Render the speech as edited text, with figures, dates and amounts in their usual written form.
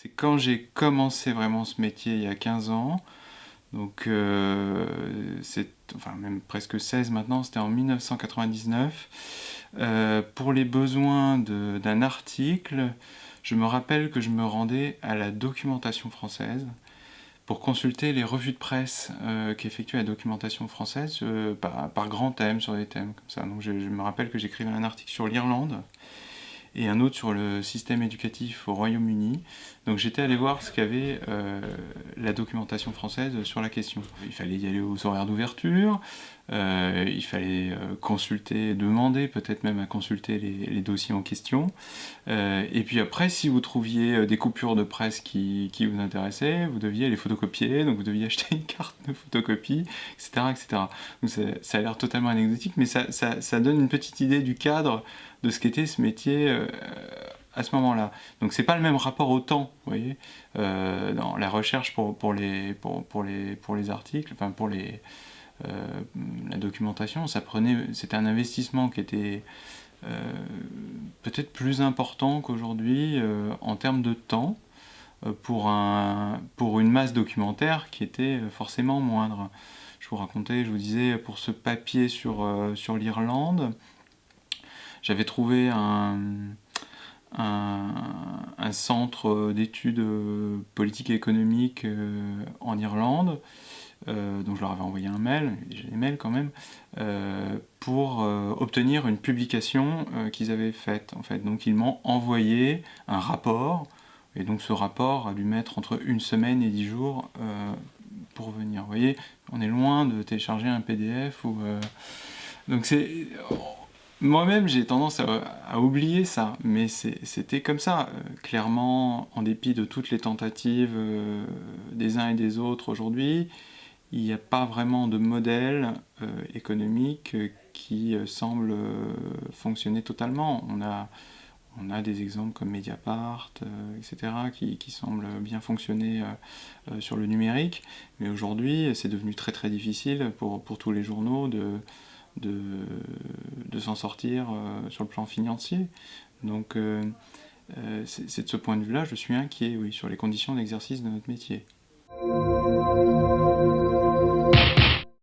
C'est quand j'ai commencé vraiment ce métier il y a 15 ans, donc enfin même presque 16 maintenant, c'était en 1999. Pour les besoins d'un article, je me rappelle que je me rendais à la documentation française pour consulter les revues de presse qu'effectuait la documentation française par grands thèmes, sur des thèmes comme ça. Donc je me rappelle que j'écrivais un article sur l'Irlande et un autre sur le système éducatif au Royaume-Uni. Donc j'étais allé voir ce qu'avait la documentation française sur la question. Il fallait y aller aux horaires d'ouverture, il fallait consulter, demander peut-être même à consulter les dossiers en question. Et puis après, si vous trouviez des coupures de presse qui vous intéressaient, vous deviez les photocopier, donc vous deviez acheter une carte de photocopie, etc. etc. Donc ça a l'air totalement anecdotique, mais ça donne une petite idée du cadre de ce qu'était ce métier à ce moment-là. Donc c'est pas le même rapport au temps, vous voyez, dans la recherche pour les articles, enfin la documentation, c'était un investissement qui était peut-être plus important qu'aujourd'hui en termes de temps pour une masse documentaire qui était forcément moindre. Je vous disais, pour ce papier sur l'Irlande, j'avais trouvé un centre d'études politiques et économiques en Irlande, donc je leur avais envoyé un mail, j'ai des mails quand même, pour obtenir une publication qu'ils avaient faite. En fait. Donc ils m'ont envoyé un rapport, et donc ce rapport a dû mettre entre 1 semaine et 10 jours pour venir. Vous voyez, on est loin de télécharger un PDF ou... Donc c'est... Moi-même, j'ai tendance à oublier ça, mais c'était comme ça. Clairement, en dépit de toutes les tentatives des uns et des autres aujourd'hui, il n'y a pas vraiment de modèle économique qui semble fonctionner totalement. On a des exemples comme Mediapart, etc., qui semblent bien fonctionner sur le numérique, mais aujourd'hui, c'est devenu très très difficile pour tous les journaux de s'en sortir sur le plan financier. Donc c'est de ce point de vue-là, je suis inquiet, oui, sur les conditions d'exercice de notre métier.